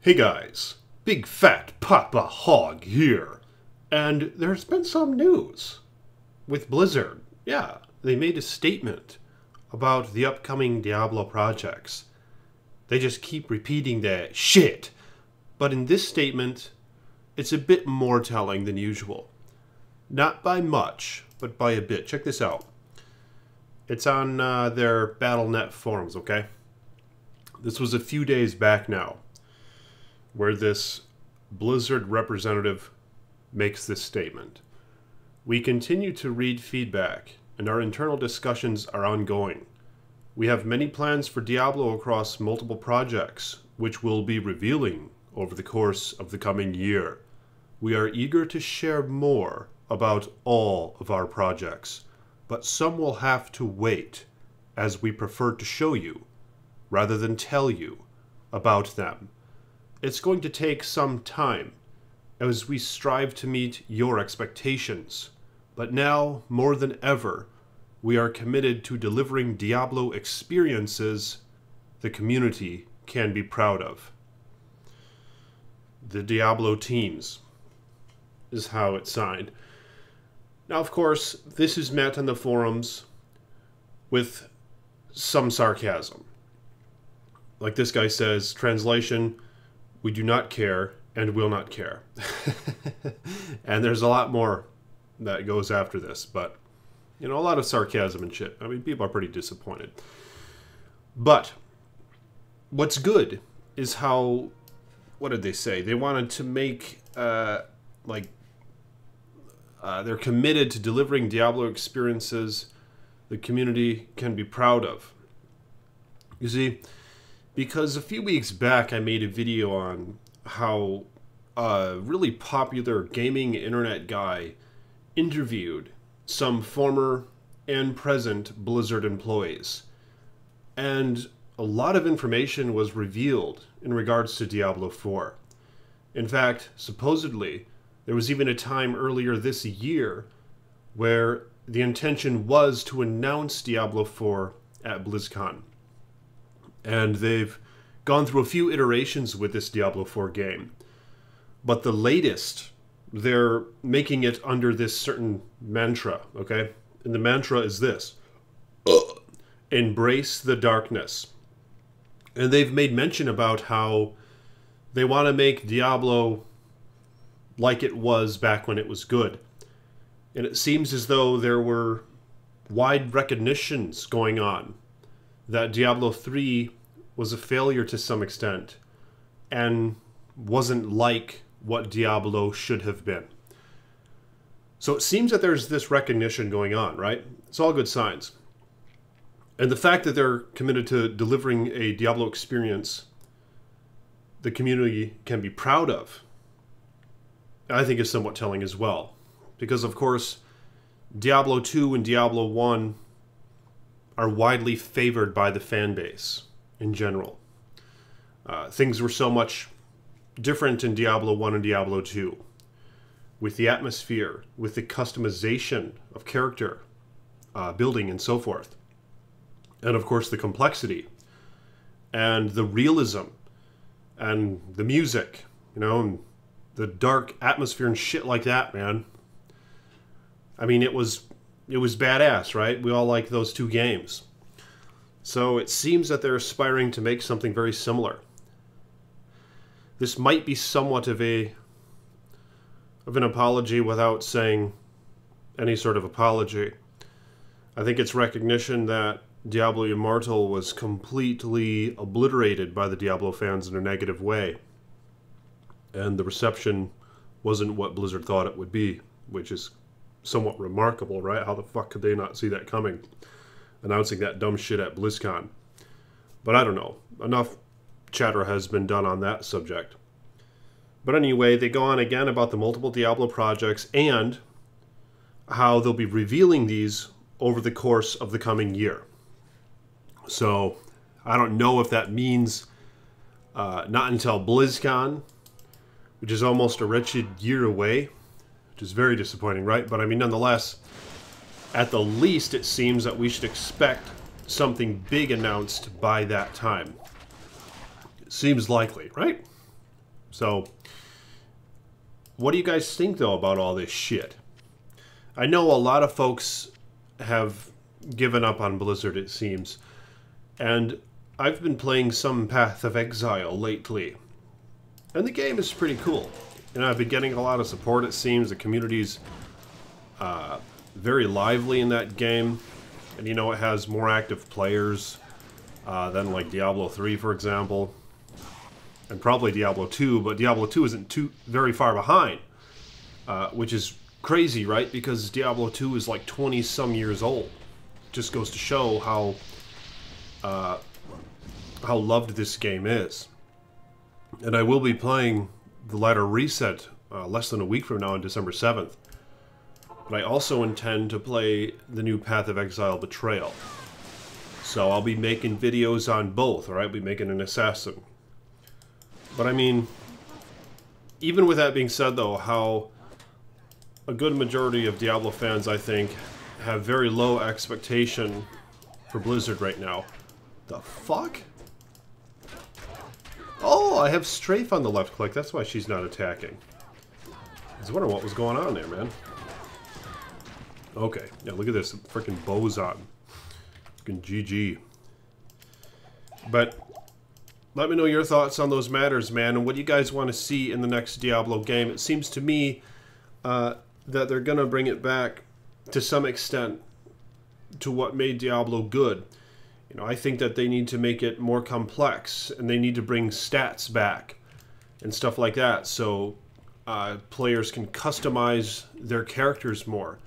Hey guys, Big Fat Papa Hog here, and there's been some news with Blizzard. Yeah, they made a statement about the upcoming Diablo projects. They just keep repeating that shit, but in this statement, it's a bit more telling than usual. Not by much, but by a bit. Check this out. It's on their Battle.net forums, okay? This was a few days back now, where this Blizzard representative makes this statement. We continue to read feedback, and our internal discussions are ongoing. We have many plans for Diablo across multiple projects, which we'll be revealing over the course of the coming year. We are eager to share more about all of our projects, but some will have to wait, as we prefer to show you, rather than tell you, about them. It's going to take some time, as we strive to meet your expectations, but now, more than ever, we are committed to delivering Diablo experiences the community can be proud of. The Diablo teams is how it's signed. Now, of course, this is met on the forums with some sarcasm. Like this guy says, translation, we do not care and will not care. And there's a lot more that goes after this, but, you know, a lot of sarcasm and shit. I mean, people are pretty disappointed. But what's good is how, what did they say? They wanted to make, they're committed to delivering Diablo experiences the community can be proud of. You see, because a few weeks back I made a video on how a really popular gaming internet guy interviewed some former and present Blizzard employees. And a lot of information was revealed in regards to Diablo IV. In fact, supposedly, there was even a time earlier this year where the intention was to announce Diablo IV at BlizzCon. And they've gone through a few iterations with this Diablo IV game. But the latest, they're making it under this certain mantra, okay? And the mantra is this: embrace the darkness. And they've made mention about how they want to make Diablo like it was back when it was good. And it seems as though there were wide recognitions going on that Diablo III was a failure to some extent and wasn't like what Diablo should have been. So it seems that there's this recognition going on, right? It's all good signs. And the fact that they're committed to delivering a Diablo experience the community can be proud of, I think is somewhat telling as well. Because, of course, Diablo 2 and Diablo 1 are widely favored by the fan base in general. Things were so much different in Diablo 1 and Diablo 2. With the atmosphere, with the customization of character, building, and so forth. And, of course, the complexity. And the realism. And the music, you know, and the dark atmosphere and shit like that, man. I mean, it was badass, right? We all like those two games. So it seems that they're aspiring to make something very similar. This might be somewhat of an apology without saying any sort of apology. I think it's recognition that Diablo Immortal was completely obliterated by the Diablo fans in a negative way. And the reception wasn't what Blizzard thought it would be, which is somewhat remarkable, right? How the fuck could they not see that coming? Announcing that dumb shit at BlizzCon. But I don't know. Enough chatter has been done on that subject. But anyway, they go on again about the multiple Diablo projects and how they'll be revealing these over the course of the coming year. So, I don't know if that means not until BlizzCon, which is almost a wretched year away, which is very disappointing, right? But I mean, nonetheless, at the least, it seems that we should expect something big announced by that time. It seems likely, right? So, what do you guys think, though, about all this shit? I know a lot of folks have given up on Blizzard, it seems. And I've been playing some Path of Exile lately. And the game is pretty cool. And I've been getting a lot of support, it seems. The community's very lively in that game. And, you know, it has more active players than, like, Diablo III, for example. And probably Diablo II, but Diablo II isn't very far behind. Which is crazy, right? Because Diablo II is like 20-some years old. Just goes to show how loved this game is. And I will be playing the latter reset less than a week from now on December 7th. But I also intend to play the new Path of Exile Betrayal. So I'll be making videos on both, or I'll be making an assassin. But I mean, even with that being said though, how a good majority of Diablo fans, I think, have very low expectation for Blizzard right now. The fuck? Oh, I have strafe on the left click. That's why she's not attacking. I was wondering what was going on there, man. Okay, yeah, look at this. Freaking bows on. Freaking GG. But let me know your thoughts on those matters, man, and what you guys want to see in the next Diablo game. It seems to me that they're going to bring it back to some extent to what made Diablo good. You know, I think that they need to make it more complex, and they need to bring stats back and stuff like that, so players can customize their characters more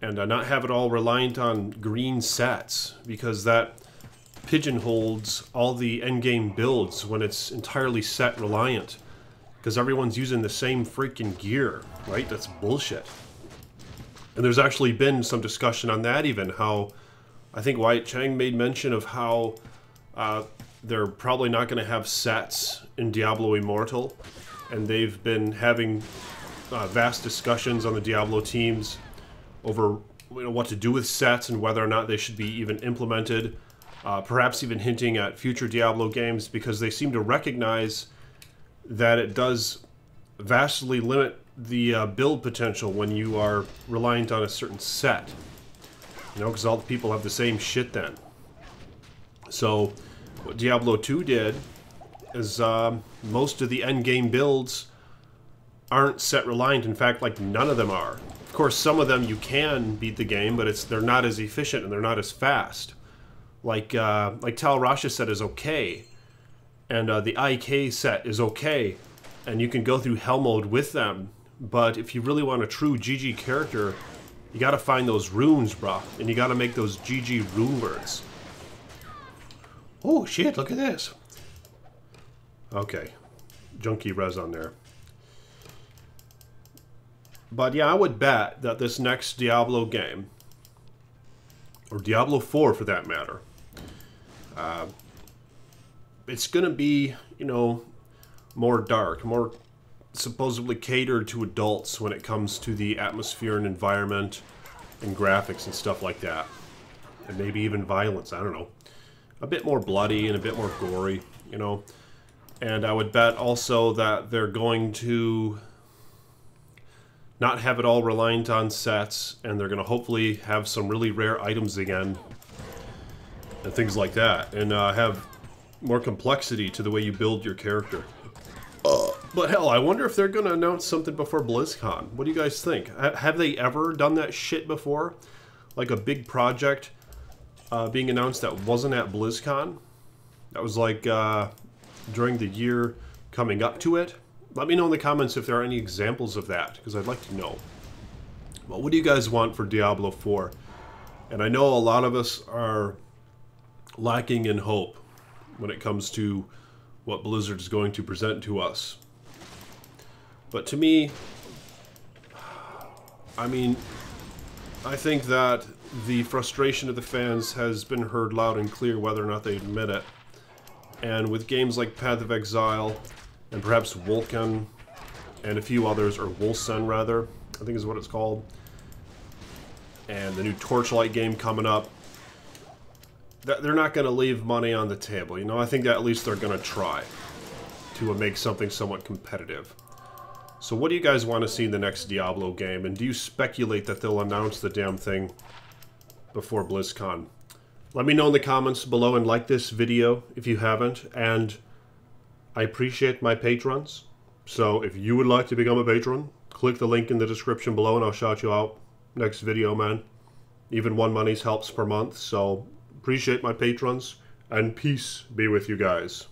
and not have it all reliant on green sets, because that pigeonholes all the endgame builds when it's entirely set reliant, because everyone's using the same freaking gear, right? That's bullshit. And there's actually been some discussion on that, even how I think Wyatt Chang made mention of how they're probably not going to have sets in Diablo Immortal, and they've been having vast discussions on the Diablo teams over, you know, what to do with sets and whether or not they should be even implemented, perhaps even hinting at future Diablo games, because they seem to recognize that it does vastly limit the build potential when you are reliant on a certain set. You know, because all the people have the same shit then. So, what Diablo 2 did is most of the endgame builds aren't set reliant. In fact, like, none of them are. Of course, some of them you can beat the game, but they're not as efficient and they're not as fast. Like Tal Rasha set is okay, and the IK set is okay, and you can go through Hell mode with them. But if you really want a true GG character, you gotta find those runes, bruh, and you gotta make those GG rune words. Oh shit, look at this. Okay, junky res on there. But yeah, I would bet that this next Diablo game, or Diablo 4 for that matter, it's gonna be, you know, more dark, more supposedly catered to adults when it comes to the atmosphere and environment and graphics and stuff like that. And maybe even violence, I don't know. A bit more bloody and a bit more gory, you know. And I would bet also that they're going to not have it all reliant on sets, and they're going to hopefully have some really rare items again and things like that, and have more complexity to the way you build your character. But hell, I wonder if they're going to announce something before BlizzCon. What do you guys think? Have they ever done that shit before? Like a big project being announced that wasn't at BlizzCon? That was like during the year coming up to it? Let me know in the comments if there are any examples of that, because I'd like to know. Well, what do you guys want for Diablo 4? And I know a lot of us are lacking in hope when it comes to what Blizzard is going to present to us. But to me, I mean, I think that the frustration of the fans has been heard loud and clear, whether or not they admit it. And with games like Path of Exile, and perhaps Vulcan, and a few others, or Wolcen rather, I think is what it's called, and the new Torchlight game coming up, they're not going to leave money on the table. You know, I think that at least they're going to try to make something somewhat competitive. So what do you guys want to see in the next Diablo game? And do you speculate that they'll announce the damn thing before BlizzCon? Let me know in the comments below and like this video if you haven't. And I appreciate my patrons. So if you would like to become a patron, click the link in the description below and I'll shout you out next video, man. Even 1 money helps per month. So appreciate my patrons and peace be with you guys.